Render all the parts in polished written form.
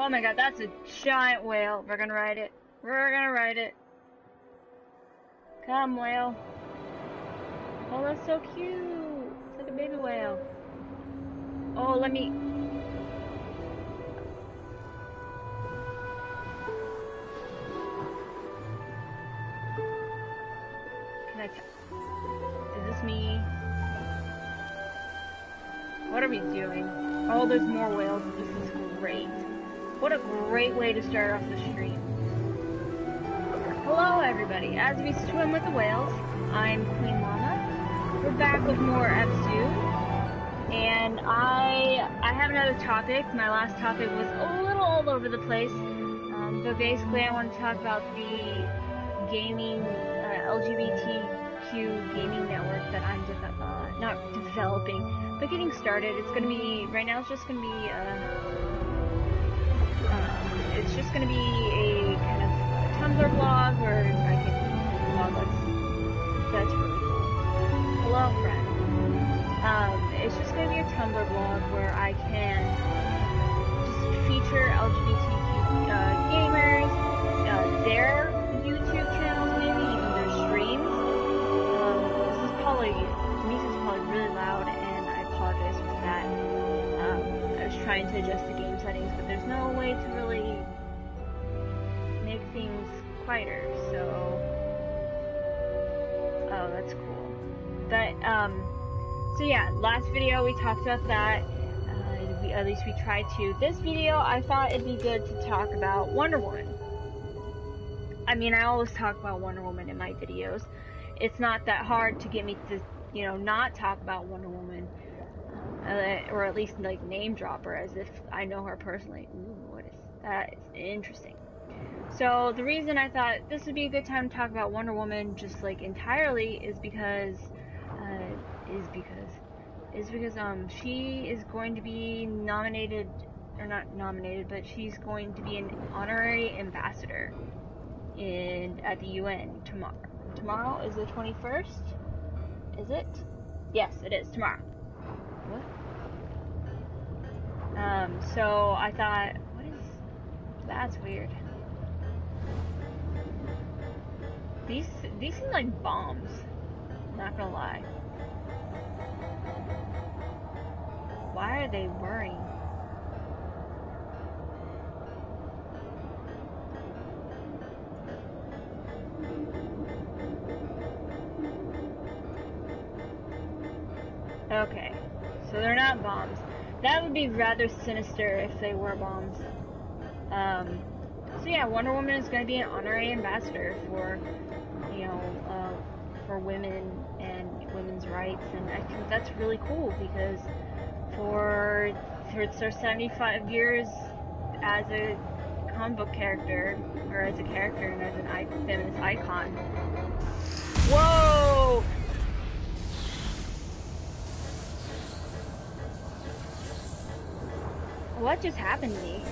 Oh my god, that's a giant whale. We're gonna ride it. We're gonna ride it. Come, whale. Oh, that's so cute. It's like a baby whale. Oh, let me... Can I... Is this me? What are we doing? Oh, there's more whales. This is great. What a great way to start off the stream. Hello, everybody. As we swim with the whales, I'm Queenllama. We're back with more Abzû. And I have another topic. My last topic was a little all over the place. But basically I want to talk about the gaming, LGBTQ gaming network that I'm not developing, but getting started. It's going to be, right now it's just going to be, a kind of Tumblr blog where I can blog. That's really cool. Hello, friend. It's just going to be a Tumblr blog where I can just feature LGBTQ gamers, their YouTube channels, maybe even their streams. This is probably, the music's probably really loud, and I apologize for that. I was trying to adjust the game settings, but there's no way to really make things quieter, so... Oh, that's cool. But, so yeah, last video we talked about that. At least we tried to. This video, I thought it'd be good to talk about Wonder Woman. I mean, I always talk about Wonder Woman in my videos. It's not that hard to get me to, you know, not talk about Wonder Woman. Or at least, like, name drop her as if I know her personally. Ooh, what is that? It's interesting. So, the reason I thought this would be a good time to talk about Wonder Woman just, like, entirely is because she is going to be nominated, or not nominated, but she's going to be an honorary ambassador at the UN tomorrow. Tomorrow is the 21st? Is it? Yes, it is tomorrow. What? So I thought, that's weird. These seem like bombs. Not gonna lie. Why are they whirring? Okay, so they're not bombs. That would be rather sinister if they were bombs. So yeah, Wonder Woman is going to be an honorary ambassador for, you know, for women and women's rights, and I think that's really cool because for her 75 years as a comic book character, or as a character and as an feminist icon. Whoa! What just happened to me?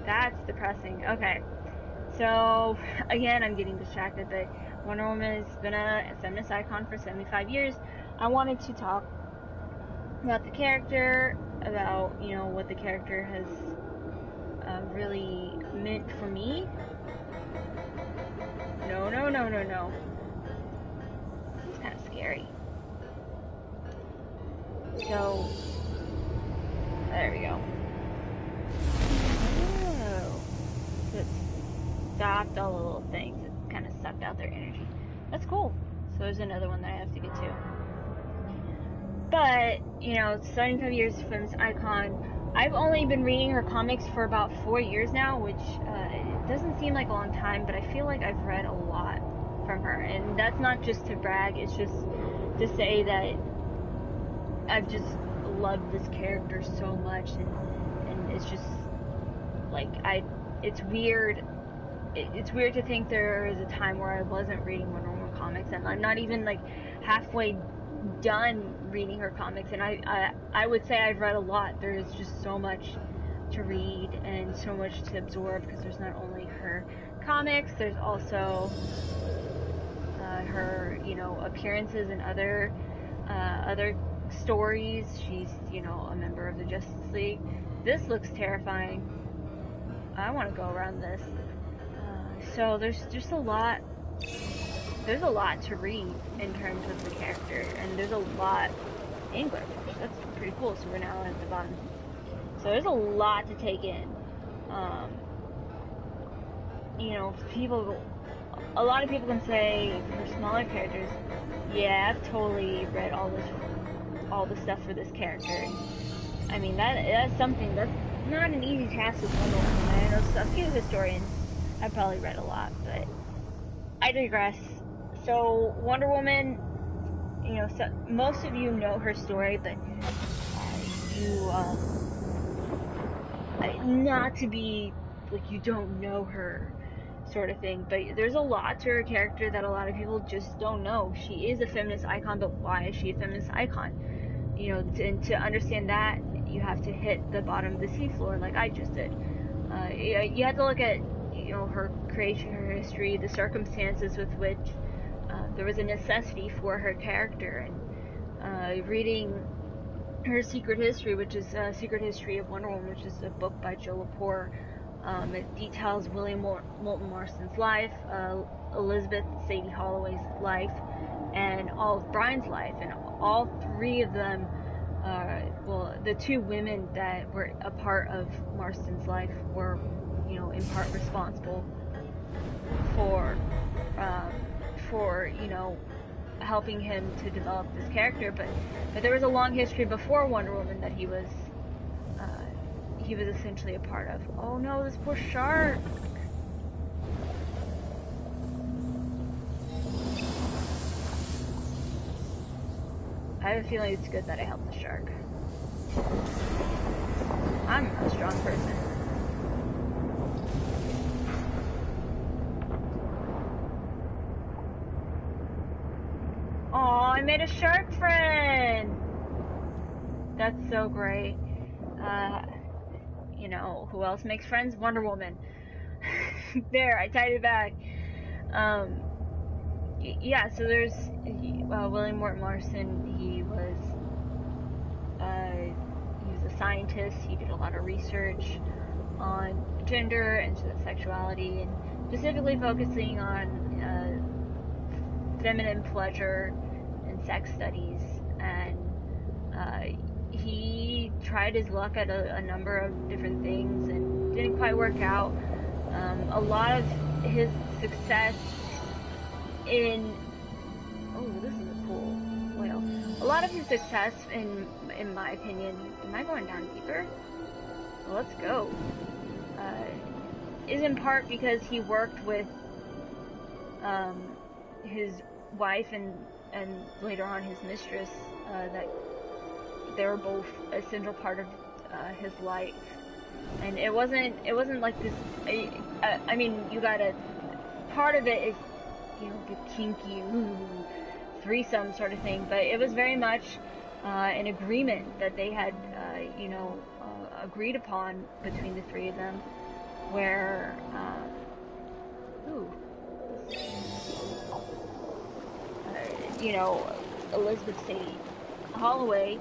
That's depressing. Okay. So, again, I'm getting distracted, but Wonder Woman has been a feminist icon for 75 years. I wanted to talk about the character, about, you know, what the character has really meant for me. No, no, no, no, no. This is kind of scary. So, there we go. Oh. So it's stopped all the little things. It kind of sucked out their energy. That's cool. So there's another one that I have to get to. But, you know, 75 years from this icon. I've only been reading her comics for about 4 years now, which it doesn't seem like a long time, but I feel like I've read a lot from her. And that's not just to brag, it's just to say that I've just loved this character so much, and it's just, like, it's weird. It's weird to think there is a time where I wasn't reading Wonder Woman comics, and I'm not even, like, halfway done reading her comics, and I would say I've read a lot. There is just so much to read and so much to absorb, because there's not only her comics, there's also her, you know, appearances in other stories. She's, you know, a member of the Justice League. This looks terrifying. I want to go around this. So there's just a lot. There's a lot to read in terms of the character, and there's a lot English. That's pretty cool. So we're now at the bottom. So there's a lot to take in. You know, a lot of people can say for smaller characters, yeah, I've totally read all the stuff for this character. I mean, that's something that's not an easy task with Wonder Woman. I know a few historians have probably read a lot, but I digress. So Wonder Woman, you know, so most of you know her story, but not to be like you don't know her sort of thing, but there's a lot to her character that a lot of people just don't know. She is a feminist icon, but why is she a feminist icon? You know, and to understand that, you have to hit the bottom of the seafloor like I just did. You have to look at, you know, her creation, her history, the circumstances with which there was a necessity for her character, and reading her Secret History, which is Secret History of Wonder Woman, which is a book by Joe Lepore. It details William Moulton Marston's life, Elizabeth Sadie Holloway's life, and Olive Bryant's life, and all three of them, well, the two women that were a part of Marston's life were, you know, in part responsible for you know, helping him to develop this character, but there was a long history before Wonder Woman that he was essentially a part of. Oh no, this poor shark! I have a feeling it's good that I helped the shark. I'm a strong person. Aw, I made a shark friend! That's so great. You know, who else makes friends? Wonder Woman. There, I tied it back. Yeah, so there's William Morton Marston. He was a scientist. He did a lot of research on gender and sexuality, and specifically focusing on feminine pleasure and sex studies. And he tried his luck at a number of different things and didn't quite work out. A lot of his success in this is a cool whale. A lot of his success, in my opinion, am I going down deeper? Well, let's go. Is in part because he worked with his wife and later on his mistress, that they were both a central part of his life, and it wasn't like this. I mean, you gotta, part of it is, you know, the kinky threesome sort of thing, but it was very much an agreement that they had, you know, agreed upon between the three of them, where you know, Elizabeth Sadie Holloway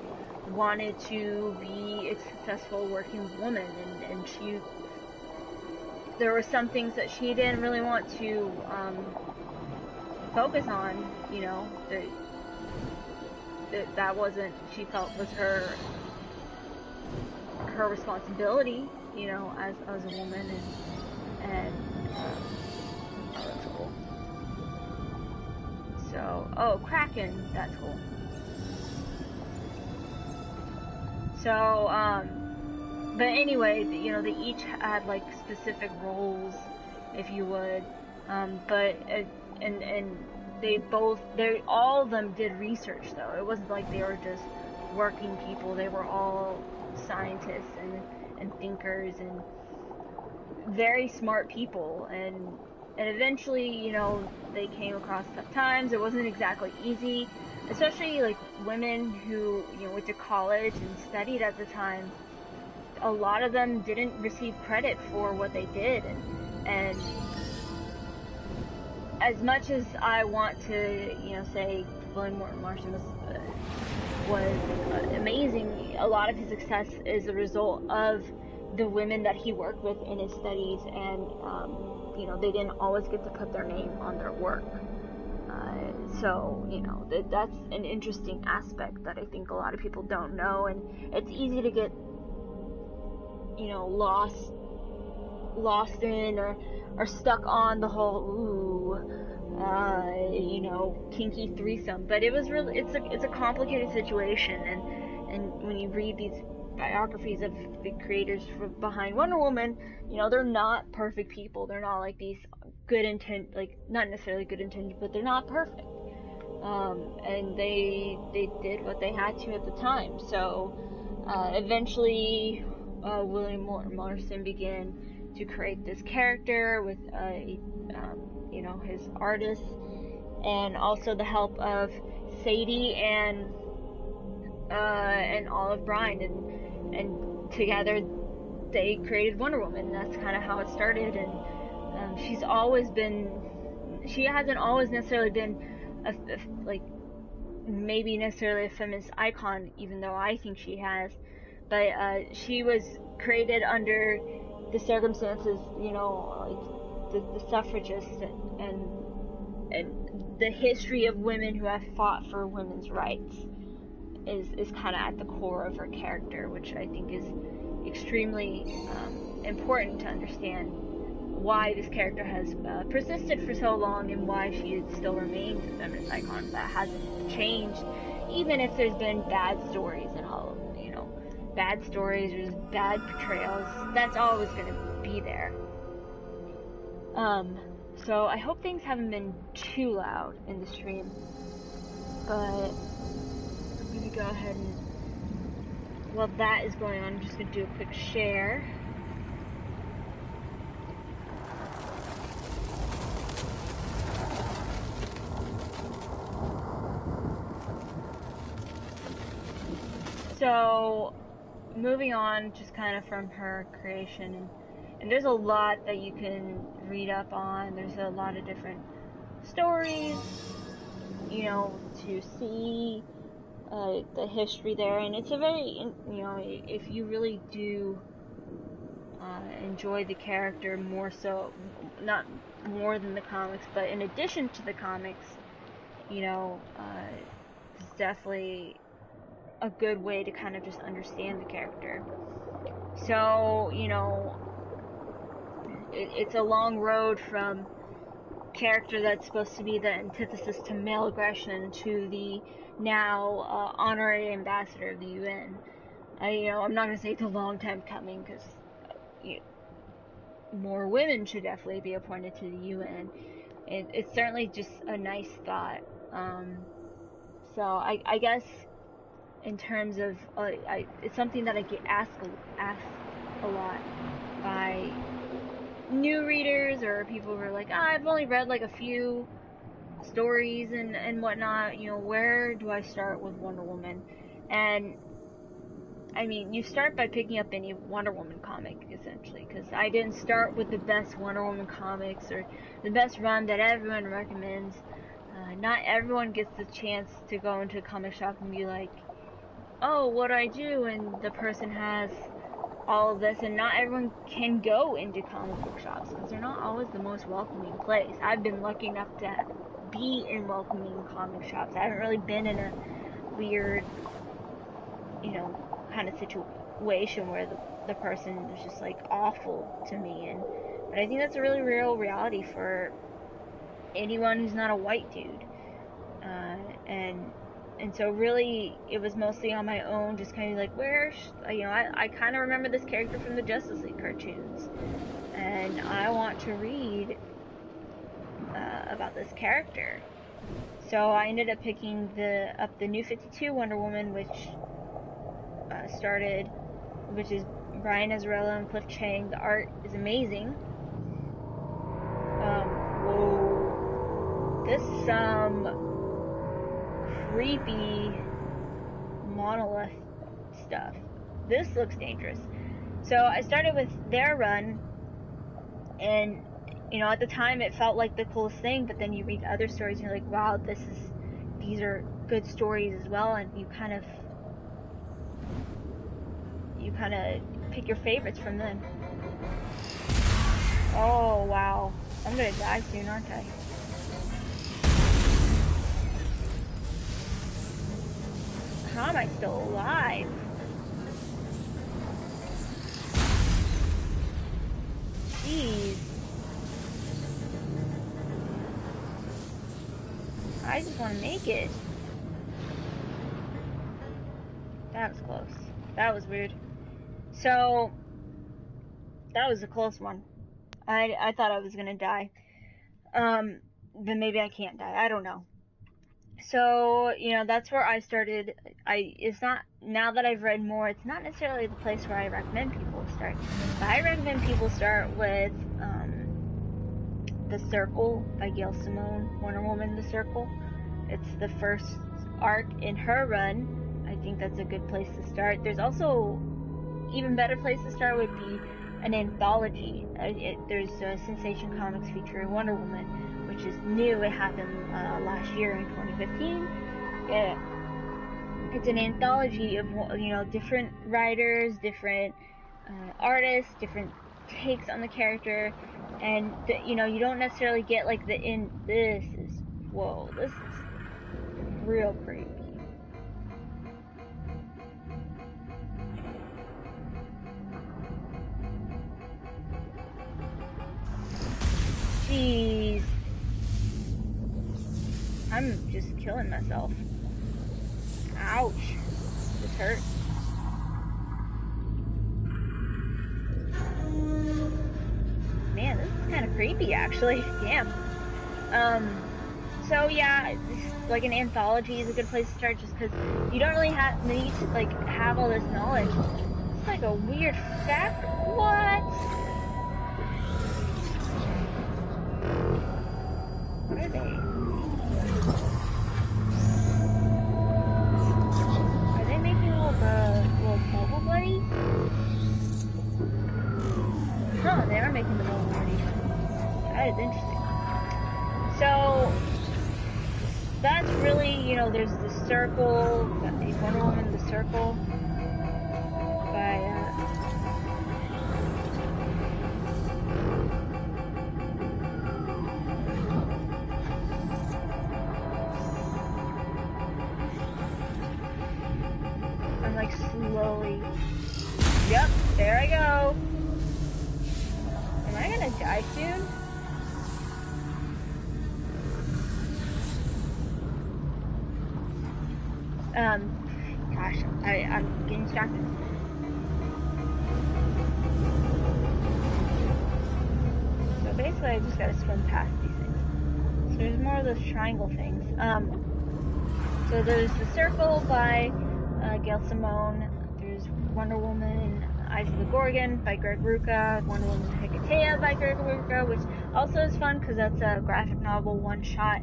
wanted to be a successful working woman, and there were some things that she didn't really want to focus on, you know, that wasn't, she felt was her responsibility, you know, as a woman, and oh, that's cool. So, Kraken, that's cool. So, but anyway, you know, they each had like specific roles, if you would, but and all of them did research, though. It wasn't like they were just working people. They were all scientists and thinkers and very smart people, and eventually, you know, they came across tough times. It wasn't exactly easy, especially like women who, you know, went to college and studied at the time. A lot of them didn't receive credit for what they did, and as much as I want to, you know, say William Morton Marston was was amazing. A lot of his success is a result of the women that he worked with in his studies, and they didn't always get to put their name on their work. So that's an interesting aspect that I think a lot of people don't know, and it's easy to get lost in or stuck on the whole kinky threesome. But it's a complicated situation, and when you read these biographies of the creators behind Wonder Woman, they're not perfect people. They're not like these not necessarily good intent, but they're not perfect. And they did what they had to at the time. So eventually William Morrison began to create this character with his artists, and also the help of Sadie and Olive Bryant, and together they created Wonder Woman. That's kind of how it started. And she hasn't always necessarily been maybe necessarily a feminist icon, even though I think she has, but she was created under the circumstances, the suffragists and the history of women who have fought for women's rights is kind of at the core of her character, which I think is extremely important to understand why this character has persisted for so long, and why she still remains a feminist icon that hasn't changed, even if there's been bad stories and all, bad stories or bad portrayals. That's always going to be there. So I hope things haven't been too loud in the stream, but I'm going to go ahead and, while that is going on, I'm just going to do a quick share. So, moving on, just kind of from her creation, and there's a lot that you can read up on. There's a lot of different stories, to see the history there, and it's a very, if you really do enjoy the character more so, not more than the comics, but in addition to the comics, it's definitely a good way to kind of just understand the character. So, it's a long road from character that's supposed to be the antithesis to male aggression to the now honorary ambassador of the UN. I'm not going to say it's a long time coming, because more women should definitely be appointed to the UN. It's certainly just a nice thought. So I guess in terms of it's something that I get asked a lot by new readers, or people who are like, I've only read like a few stories and whatnot, where do I start with Wonder Woman? And I mean, you start by picking up any Wonder Woman comic, essentially, because I didn't start with the best Wonder Woman comics or the best run that everyone recommends. Not everyone gets the chance to go into a comic shop and be like, oh, what do I do? And the person has all of this, and not everyone can go into comic book shops, because they're not always the most welcoming place. I've been lucky enough to be in welcoming comic shops. I haven't really been in a weird, kind of situation where the person is just like awful to me. But I think that's a really real reality for anyone who's not a white dude. And so really, it was mostly on my own, just kind of like, I kind of remember this character from the Justice League cartoons, and I want to read about this character. So I ended up picking up the New 52 Wonder Woman, which is Brian Azzarello and Cliff Chiang. The art is amazing. Whoa. This is some creepy monolith stuff. This looks dangerous. So I started with their run, and at the time it felt like the coolest thing, but then you read other stories and you're like, wow, these are good stories as well, and you kind of pick your favorites from them. Oh wow, I'm gonna die soon, aren't I? How am I still alive? Jeez. I just want to make it. That was close. That was weird. So, that was a close one. I thought I was gonna die. But maybe I can't die. I don't know. So, you know, that's where I started. It's not, now that I've read more, it's not necessarily the place where I recommend people start. But I recommend people start with The Circle by Gail Simone, Wonder Woman The Circle. It's the first arc in her run. I think that's a good place to start. There's also, even better place to start would be an anthology. There's Sensation Comics featuring Wonder Woman, which is new. It happened last year in 2015. It's an anthology of, you know, different writers, different artists, different takes on the character, and you know, you don't necessarily get like this is real creepy. Jeez. I'm just killing myself. Ouch. This hurts. Man, this is kind of creepy, actually. Damn. So yeah, like an anthology is a good place to start, just because you don't really need to like have all this knowledge. It's like a weird fact. What? What are they? Are they making little bubble buddies? Huh, they are making the bubble buddies. That is interesting. So that's really, you know, there's The Circle, Wonder Woman The Circle by I'm like slowly, yep, there I go. Am I gonna die soon? Gosh, I'm getting distracted. So basically, I just gotta swim past these things. So there's more of those triangle things. So there's The Circle by Gail Simone. There's Wonder Woman, Eyes of the Gorgon by Greg Rucka. Wonder Woman Hecate by Greg Rucka, which also is fun because that's a graphic novel one-shot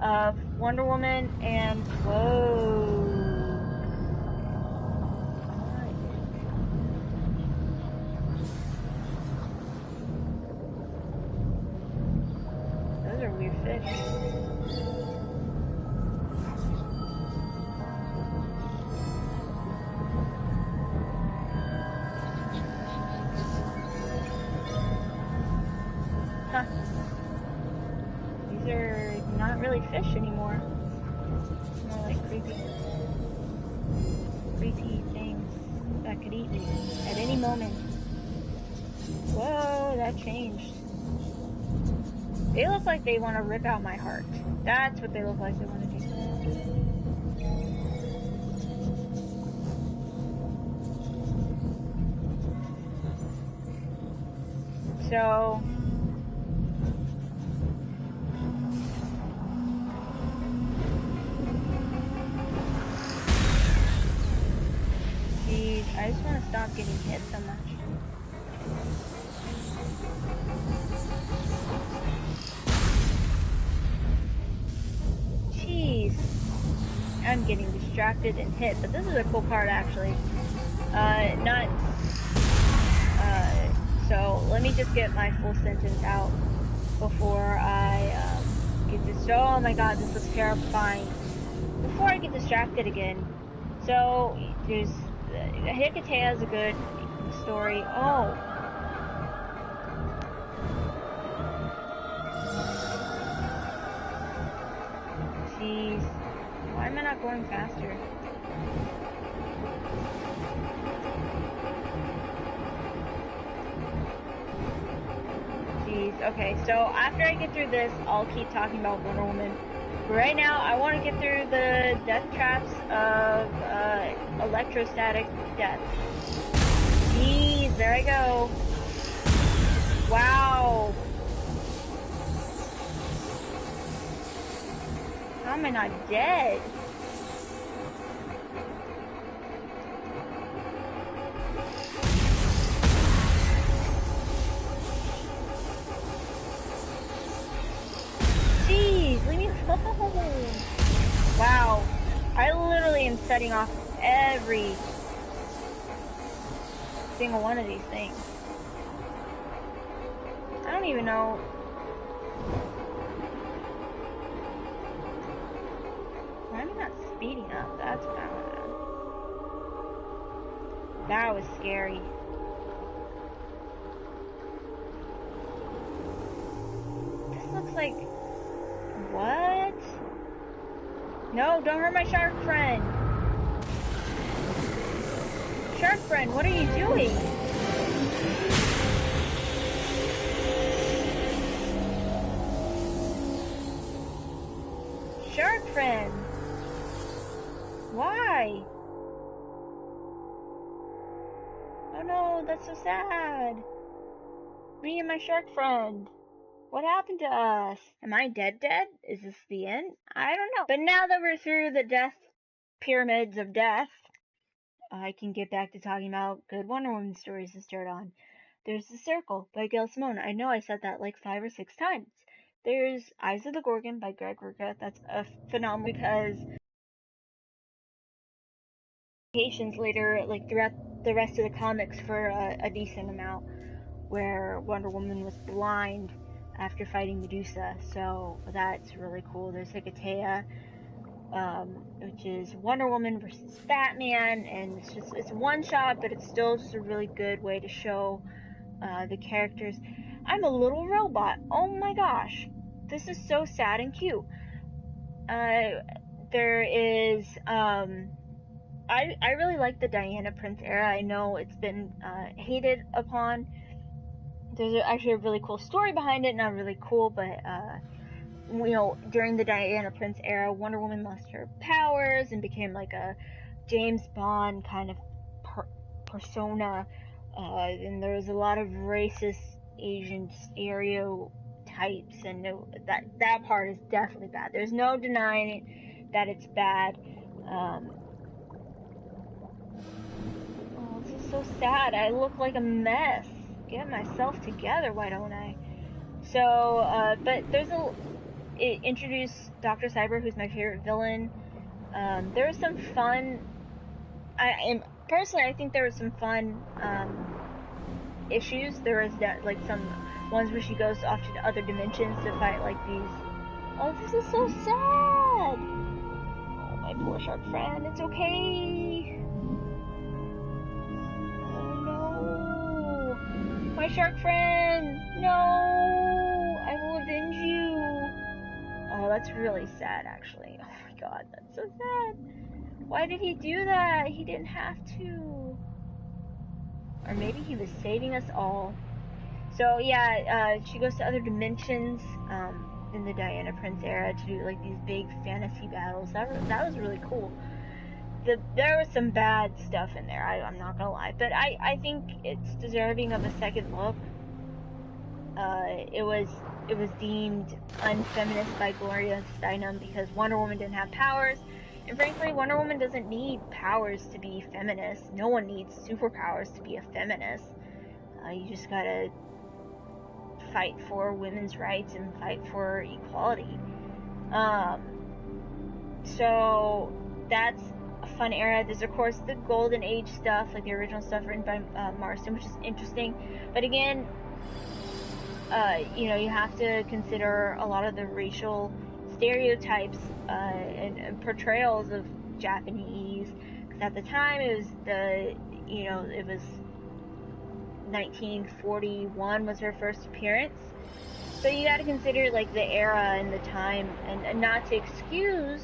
of Wonder Woman. And whoa. Those are weird fish. Huh. These are not really fish anymore. It's more like creepy things that could eat me at any moment. Whoa, that changed. They look like they want to rip out my heart. That's what they look like they want to do. So geez, I just want to stop getting hit so much. Jeez, I'm getting distracted and hit, but this is a cool part actually. So let me just get my full sentence out before I get this. Oh my god, this looks terrifying. before I get distracted again, so there's Hecate has a good story. Oh. Jeez. Why am I not going faster? Jeez. Okay, so after I get through this, I'll keep talking about Wonder Woman. But right now, I want to get through the death traps of electrostatic death. Jeez, there I go. Wow. How am I not dead? Jeez, leave me alone. Wow. I literally am setting off every single one of these things. I don't even know. Why am I not speeding up? That's what I want to know. That was scary. This looks like... What? No, don't hurt my shark friend. Shark friend, what are you doing? Shark friend. Why? Oh no, that's so sad. Me and my shark friend. What happened to us? Am I dead? Is this the end? I don't know. But now that we're through the death pyramids of death, I can get back to talking about good Wonder Woman stories to start on. There's The Circle by Gail Simone. I know I said that like 5 or 6 times. There's Eyes of the Gorgon by Greg Rucka. That's a phenomenal because later, like throughout the rest of the comics for a decent amount, where Wonder Woman was blind after fighting Medusa, so that's really cool. There's Hecate, which is Wonder Woman versus Batman, and it's one shot, but it's still just a really good way to show the characters. I'm a little robot. Oh my gosh, this is so sad and cute. There is I really like the Diana Prince era. I know it's been hated upon. There's actually a really cool story behind it. Not really cool, but you know, during the Diana Prince era, Wonder Woman lost her powers and became like a James Bond kind of persona, and there was a lot of racist Asian stereotypes, and that part is definitely bad. There's no denying that it's bad. Oh, this is so sad. I look like a mess. Get myself together, why don't I? So, but it introduced Dr. Cyber, who's my favorite villain. There was some fun, personally, I think there was some fun, issues. There was like some ones where she goes off to the other dimensions to fight like these. Oh, this is so sad! Oh, my poor shark friend, it's okay! My shark friend! No! I will avenge you! Oh, that's really sad, actually. Oh my god, that's so sad. Why did he do that? He didn't have to. Or maybe he was saving us all. So, yeah, she goes to other dimensions in the Diana Prince era to do, like, these big fantasy battles. That was really cool. There was some bad stuff in there, I'm not gonna lie, but I think it's deserving of a second look. It was deemed unfeminist by Gloria Steinem because Wonder Woman didn't have powers, and frankly, Wonder Woman doesn't need powers to be feminist. No one needs superpowers to be a feminist. You just gotta fight for women's rights and fight for equality. So that's a fun era. There's of course the Golden Age stuff, like the original stuff written by Marston, which is interesting. But again, you know, you have to consider a lot of the racial stereotypes and portrayals of Japanese. Because at the time it was it was 1941 was her first appearance. So you got to consider like the era and the time, and not to excuse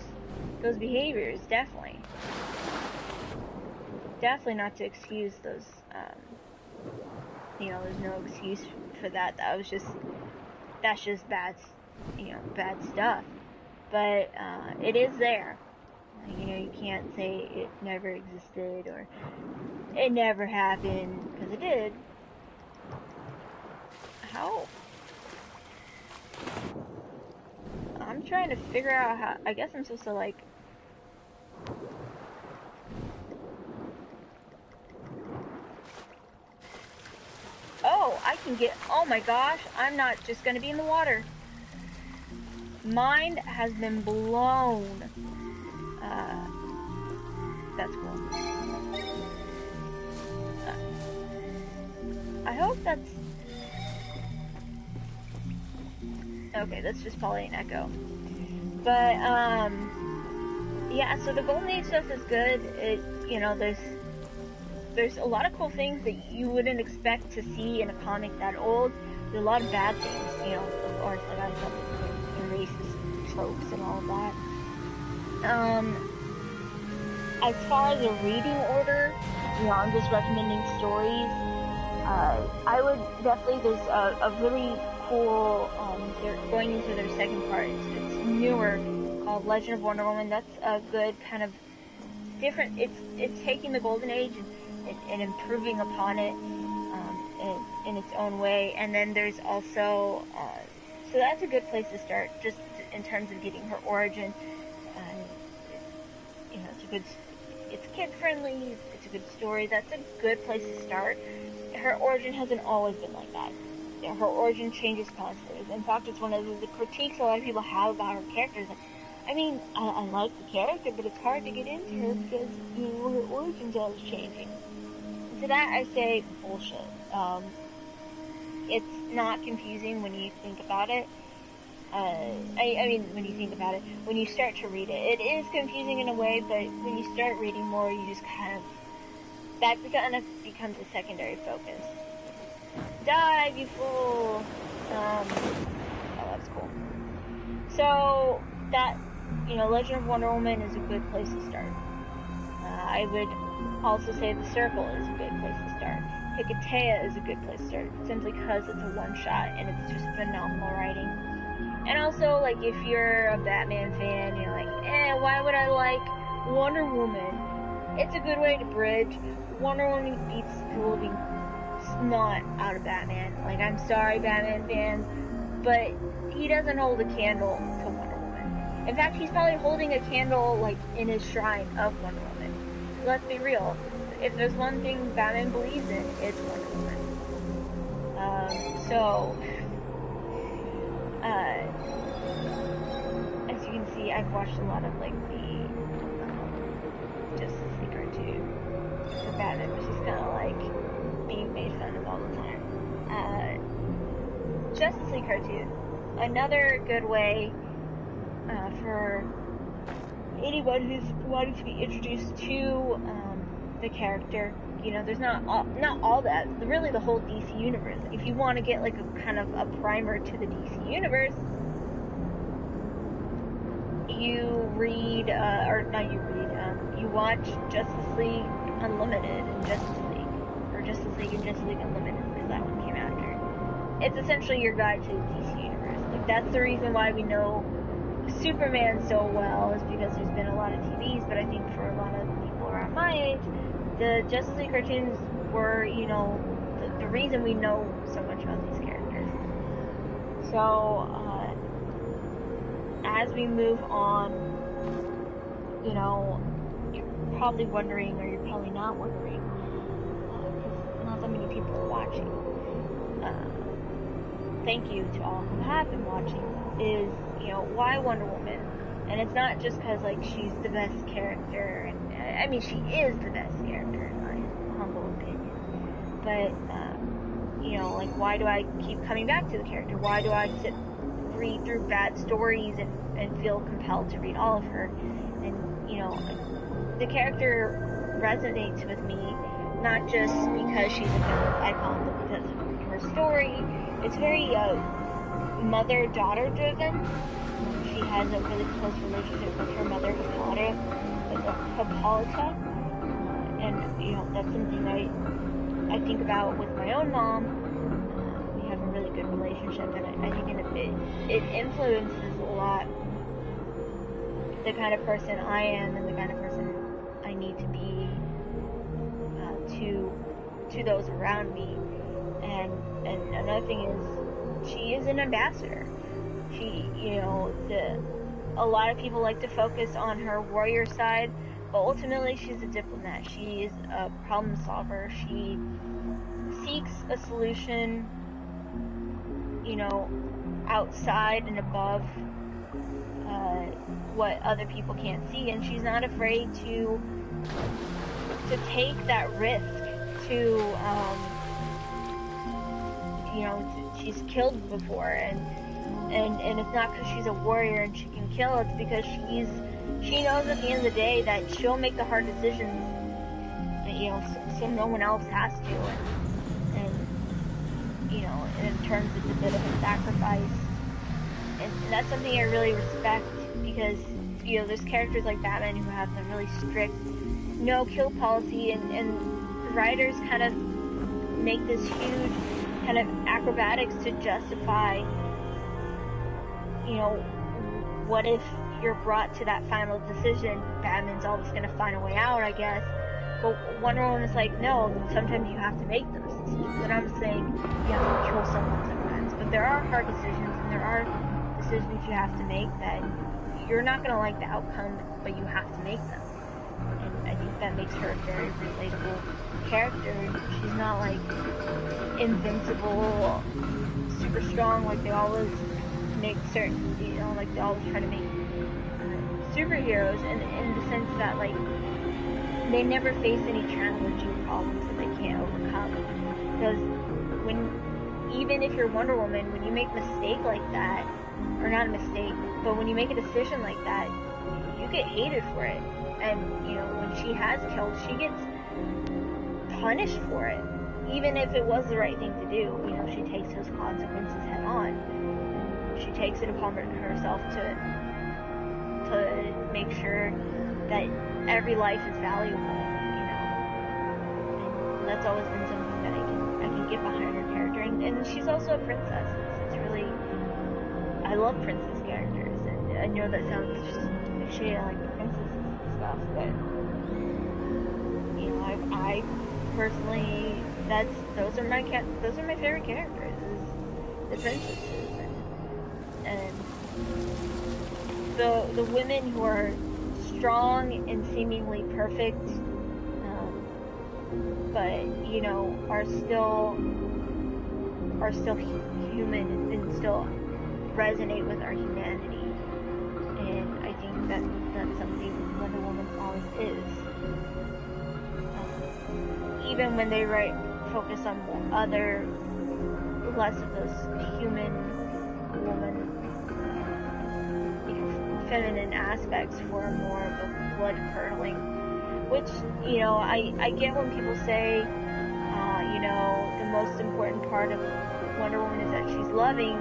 those behaviors. Definitely not to excuse those. There's no excuse for that. That's just bad, bad stuff. But it is there. You can't say it never existed or it never happened, because it did. How? I'm trying to figure out how. I guess I'm supposed to like. Oh, I can get. Oh my gosh, I'm not just gonna be in the water. Mind has been blown. That's cool. I hope that's. Okay, that's just probably an echo. But, yeah, so the Golden Age stuff is good. There's a lot of cool things that you wouldn't expect to see in a comic that old. There's a lot of bad things, of course, like I said, racist tropes and all of that. As far as a reading order, I'm just recommending stories. I would definitely, there's a really cool, they're going into their second part, it's newer, called Legend of Wonder Woman. That's a good kind of different, it's taking the Golden Age and improving upon it in its own way. And then there's also, so that's a good place to start, just in terms of getting her origin. It's kid friendly, it's a good story, that's a good place to start. Her origin hasn't always been like that. Her origin changes constantly. In fact, it's one of the critiques a lot of people have about her characters. I mean, I like the character, but it's hard to get into her because, her origin's always changing. And to that, I say bullshit. It's not confusing when you think about it. When you think about it, when you start to read it, it is confusing in a way, but when you start reading more, you just kind of, that kind of becomes a secondary focus. Dive, you fool! Oh, that's cool. So, that, Legend of Wonder Woman is a good place to start. I would also say The Circle is a good place to start. Hikatea is a good place to start, simply because it's a one-shot, and it's just phenomenal writing. And also, like, if you're a Batman fan, you're like, why would I like Wonder Woman? It's a good way to bridge. Wonder Woman beats the living snot out of Batman. Like, I'm sorry, Batman fans, but he doesn't hold a candle to Wonder Woman. In fact, he's probably holding a candle, like, in his shrine of Wonder Woman. Let's be real. If there's one thing Batman believes in, it's Wonder Woman. As you can see, I've watched a lot of, like, the Justice League cartoon for Batman, which is kind of like being made fun of all the time. Justice League cartoon, another good way for anyone who's wanting to be introduced to the character. There's not all that, really the whole DC universe. If you want to get like a kind of a primer to the DC universe, you watch Justice League Unlimited and Justice League, or Justice League and Justice League Unlimited, because that one came after. It's essentially your guide to the DC universe. Like, that's the reason why we know Superman so well, is because there's been a lot of TVs, but I think for a lot of people around my age, the Justice League cartoons were, the reason we know so much about these characters. So, as we move on, you're probably wondering, or you're probably not wondering, because not that many people are watching. Thank you to all who have been watching, is, why Wonder Woman? And it's not just because, like, she's the best character, and, I mean, she is the best character, in my humble opinion. But, like, why do I keep coming back to the character? Why do I sit read through bad stories and feel compelled to read all of her. And, you know, the character resonates with me, not just because she's a feminist icon, but because of her story. It's very mother-daughter driven. She has a really close relationship with her mother, Hippolyta, and, you know, that's something I think about with my own mom. We have a really good relationship, and I think it influences a lot the kind of person I am and the kind of person I need to be to those around me. And another thing is, she is an ambassador. She, you know, a lot of people like to focus on her warrior side, but ultimately she's a diplomat. She is a problem solver. She seeks a solution, you know, outside and above what other people can't see, and she's not afraid to take that risk to, you know, she's killed before, and it's not because she's a warrior and she can kill, it's because she knows at the end of the day that she'll make the hard decisions, you know, so no one else has to, and you know, in terms it's a bit of a sacrifice, and that's something I really respect, because, you know, there's characters like Batman who have the really strict no-kill policy, and the writers kind of make this huge kind of acrobatics to justify, you know, what if you're brought to that final decision? Batman's always going to find a way out, I guess. But Wonder Woman is like, no, sometimes you have to make those decisions. And I'm saying you have to kill someone sometimes. But there are hard decisions, and there are decisions you have to make that you're not going to like the outcome, but you have to make them. And I think that makes her a very relatable character. She's not like invincible, super strong, like they always make certain, you know, like they always try to make superheroes, in the sense that, like, they never face any challenging problems that they can't overcome. Because even if you're Wonder Woman, when you make a mistake like that, or not a mistake, but when you make a decision like that, you get hated for it. And, you know, when she has killed, she gets punished for it. Even if it was the right thing to do, you know, she takes those consequences head on. She takes it upon herself to make sure that every life is valuable, you know. And that's always been something that I can get behind her character. And she's also a princess. It's really, I love princess characters, and I know that sounds just cliche, I like the princesses and stuff, but, you know, I personally, those are my favorite characters, is the princesses, and the women who are strong and seemingly perfect, but, you know, are still human and still resonate with our humanity. And I think that's something Wonder Woman always is. Even when they focus on less of those human woman, you know, feminine aspects for more of a blood-curdling, which, you know, I get when people say, you know, the most important part of Wonder Woman is that she's loving.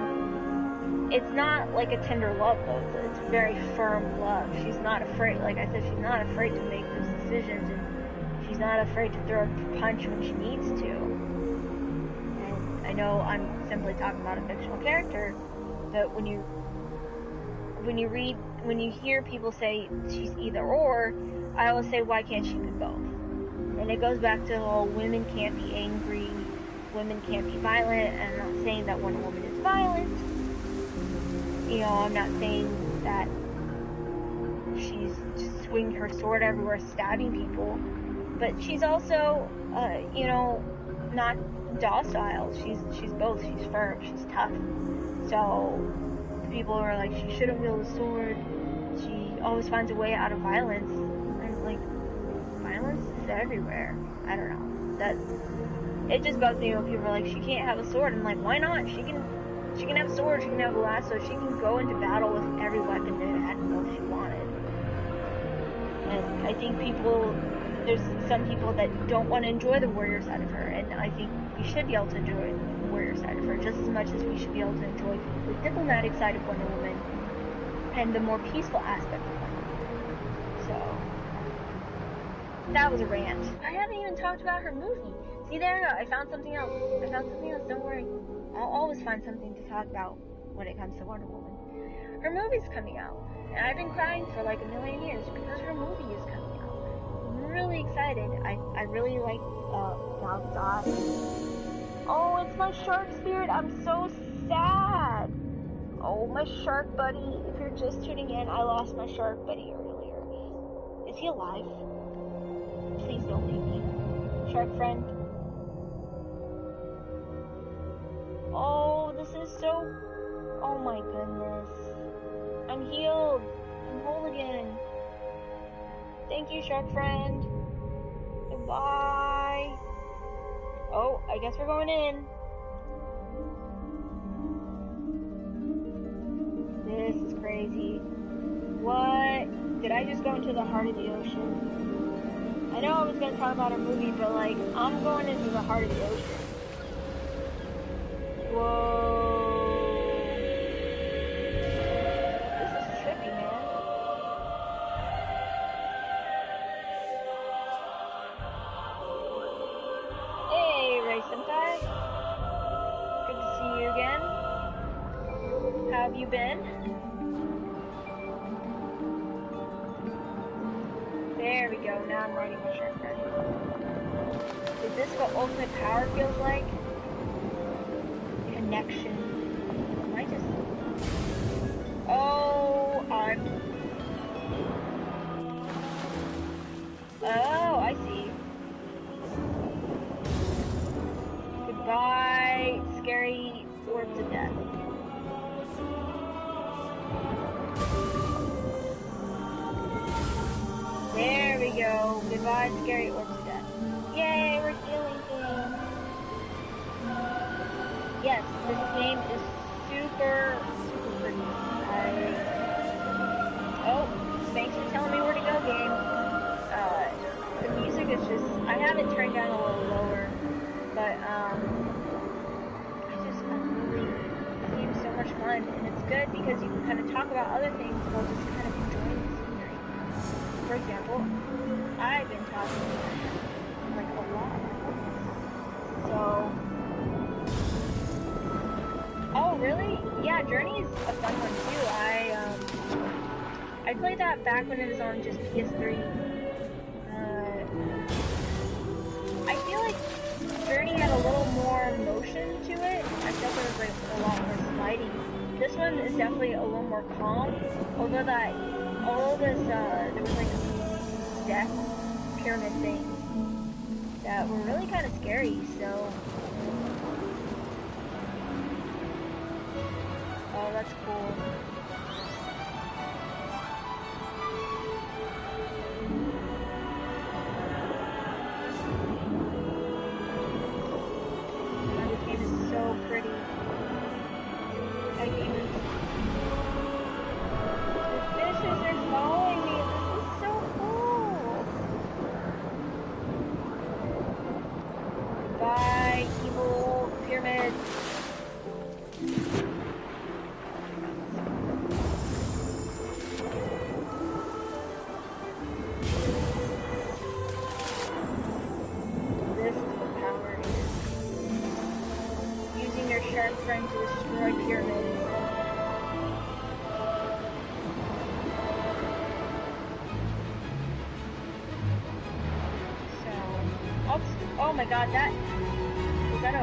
It's not like a tender love, though. It's a very firm love. She's not afraid, like I said, she's not afraid to make those decisions, and she's not afraid to throw a punch when she needs to. And I know I'm simply talking about a fictional character, but when you hear people say she's either or, I always say, why can't she be both? And it goes back to, oh, women can't be angry, women can't be violent, and I'm not saying that Wonder Woman is violent. You know, I'm not saying that she's just swinging her sword everywhere, stabbing people, but she's also, you know, not docile. She's both. She's firm. She's tough. So the people are like, she shouldn't wield a sword. She always finds a way out of violence. And like, violence is everywhere. I don't know. It just bugs me when people are like, she can't have a sword. I'm like, why not? She can She can have swords, she can have lasso, she can go into battle with every weapon that she wanted. And I think there's some people that don't want to enjoy the warrior side of her, and I think we should be able to enjoy the warrior side of her just as much as we should be able to enjoy the diplomatic side of Wonder Woman and the more peaceful aspect of Wonder Woman. So, that was a rant. I haven't even talked about her movie. See there? I found something else. Don't worry. I'll always find something to talk about when it comes to Wonder Woman. Her movie's coming out. And I've been crying for like a million years because her movie is coming out. I'm really excited. I really like Gal Gadot. Oh, it's my shark spirit. I'm so sad. Oh, my shark buddy. If you're just tuning in, I lost my shark buddy earlier. Is he alive? Please don't leave me. Shark friend. Oh, this is so... Oh my goodness. I'm healed. I'm whole again. Thank you, shark friend. Goodbye. Oh, I guess we're going in. This is crazy. What? Did I just go into the heart of the ocean? I know I was going to talk about a movie, but like, I'm going into the heart of the ocean. Whoa. This is trippy, man. Hey, Ray Senpai. Good to see you again. How have you been? There we go. Now I'm writing my shirt card. Is this what ultimate power feels like? Connection. Am I just... Oh, Oh, I see. Goodbye, scary orbs of death. There we go. Goodbye, scary orbs of death. Yay, we're healing things. Yes, this game is super pretty. Oh, thanks for telling me where to go, game. The music is just... I have it turned down a little lower, but, I'm really... This game's so much fun, and it's good because you can kind of talk about other things while just kind of enjoying the scenery. For example, I've been talking, like, a lot. So... Oh, really? Yeah, Journey is a fun one, too. I played that back when it was on just PS3. I feel like Journey had a little more motion to it. I felt there was, like, a lot more sliding. This one is definitely a little more calm, although there was, like, death pyramid things that were really kind of scary, so... Oh, that's cool. Oh, this game is so pretty. I can even... The fishes are following me. This is so cool. Bye, evil pyramid. Friend to destroy pyramids. So, oh my god, is that a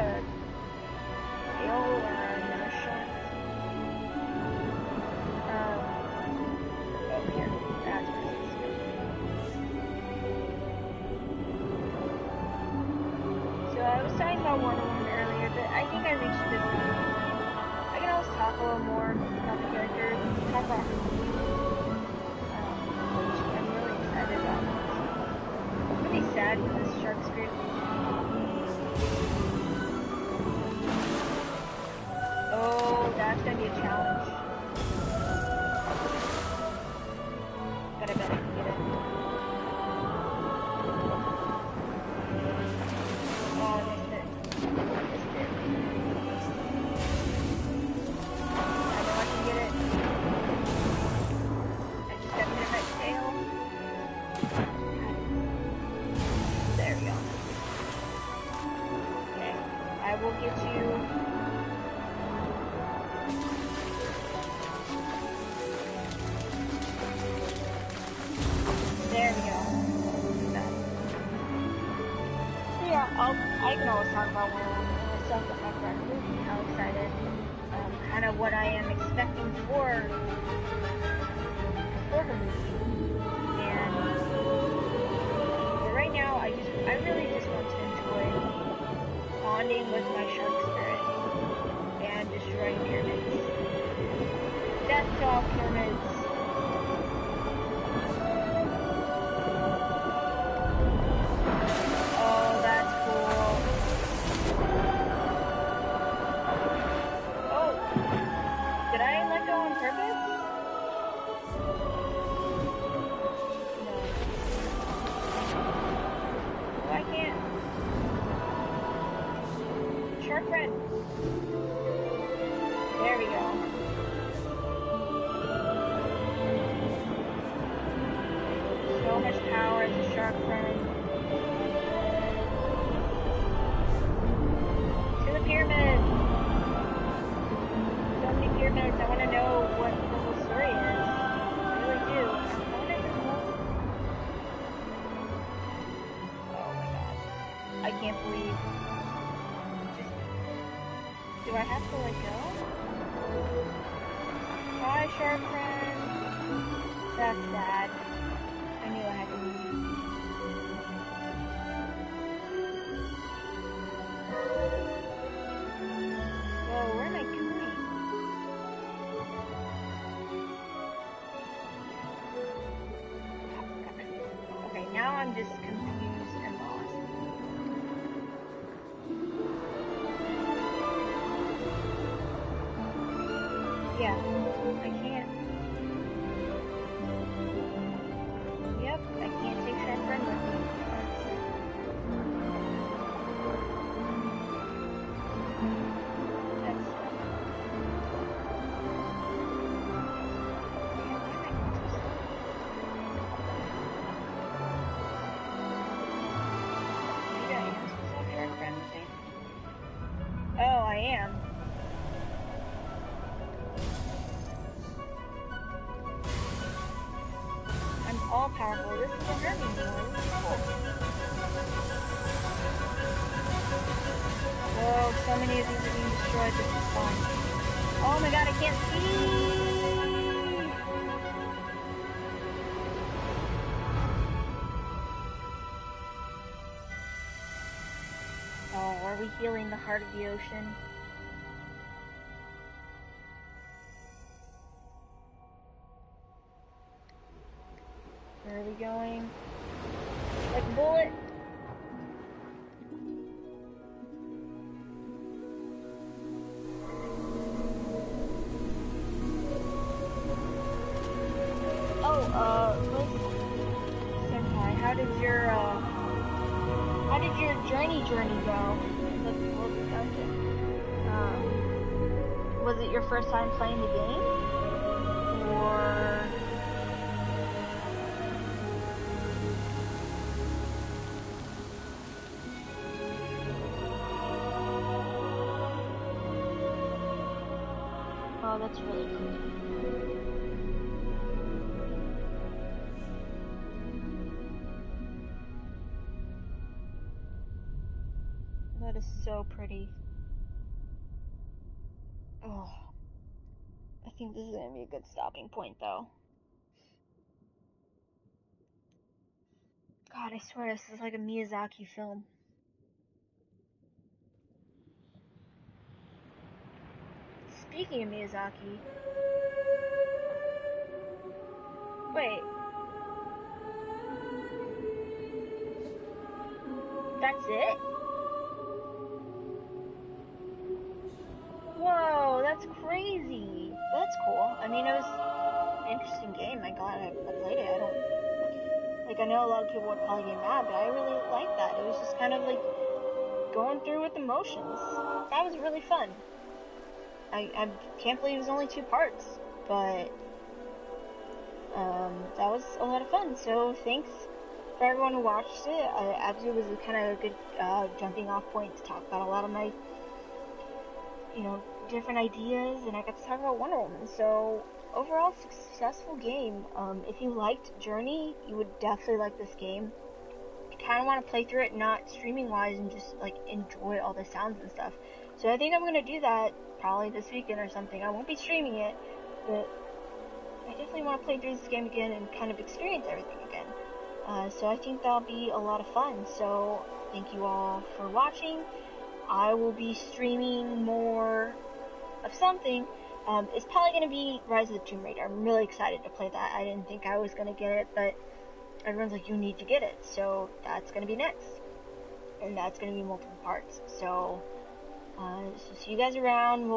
whale or another shark? Oh here, that's where it is. So I was talking about Wonder Woman earlier, but I think I reached a good point. I can always talk a little more about the character, talk about her movie, which I'm really excited about. I'm really sad because Shark Spirit. Oh, gonna be a challenge. But I bet I can get it. Oh, I missed it. Missed it. I know I can get it. I just gotta hit that tail. There we go. Okay, I will get you. There we go. Yeah, I can always talk about when I stuff the fuck about the movie, how excited, kind of what I am expecting for her movie. And but right now, I really just want to enjoy bonding with my shark spirit and destroying pyramids. Death to all pyramids. Oh, that's cool. Oh, did I let go on purpose? No. Oh, I can't. Shark friend. There we go. So much power as a shark friend. Pyramid. So many pyramids. I want to know what the whole story is. I really do. I want to know. Oh my god. I can't believe. Do I have to let go? Bye, shark friend. That's sad. I knew I had to leave. Whoa, where am I going? Okay, now I'm just confused and lost. Yeah, I can't. Yep, I can't take shark friend with me. Oh, I am. I'm all powerful. This isn't hurt me anymore. This is cool. Whoa, so many of these are being destroyed. This is fun. Oh my god, I can't see! Oh, are we healing the heart of the ocean? Where are we going? Like a bullet? Senpai, how did your journey go? Was it your first time playing the game? Or... Oh, that's really cool. That is so pretty. Oh, I think this is going to be a good stopping point, though. God, I swear this is like a Miyazaki film. Speaking of Miyazaki... Wait. That's it? Whoa, that's crazy. Like, I know a lot of people would probably get mad, but I really liked that. It was just kind of like going through with the motions. That was really fun. I can't believe it was only 2 parts, but that was a lot of fun. So thanks for everyone who watched it. Abzû was kind of a good jumping off point to talk about a lot of my, different ideas, and I got to talk about Wonder Woman. So overall, successful game. If you liked Journey, you would definitely like this game. I kind of want to play through it, not streaming wise, and just like enjoy all the sounds and stuff. So I think I'm gonna do that probably this weekend or something. I won't be streaming it, but I definitely want to play through this game again and kind of experience everything again. So I think that'll be a lot of fun. So thank you all for watching. I will be streaming more of something. It's probably going to be Rise of the Tomb Raider. I'm really excited to play that. I didn't think I was going to get it, but everyone's like, you need to get it. So that's going to be next. And that's going to be multiple parts. So see you guys around.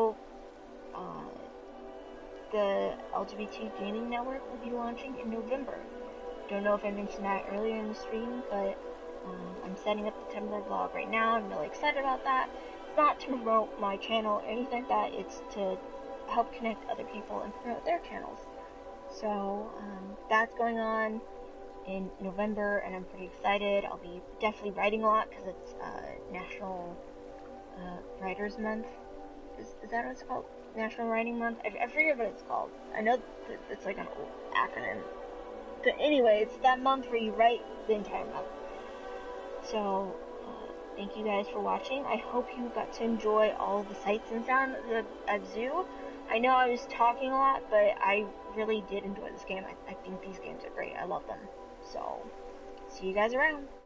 The LGBT Gaming Network will be launching in November. Don't know if I mentioned that earlier in the stream, but I'm setting up the Tumblr blog right now. I'm really excited about that. It's not to promote my channel or anything like that. It's to help connect other people and promote their channels. So that's going on in November, and I'm pretty excited. I'll be definitely writing a lot because it's National Writers Month. Is that what it's called? National Writing Month? I forget what it's called. I know that it's like an old acronym. But anyway, it's that month where you write the entire month. So, thank you guys for watching. I hope you got to enjoy all the sights and sounds of Abzû. I know I was talking a lot, but I really did enjoy this game. I think these games are great. I love them. So, see you guys around.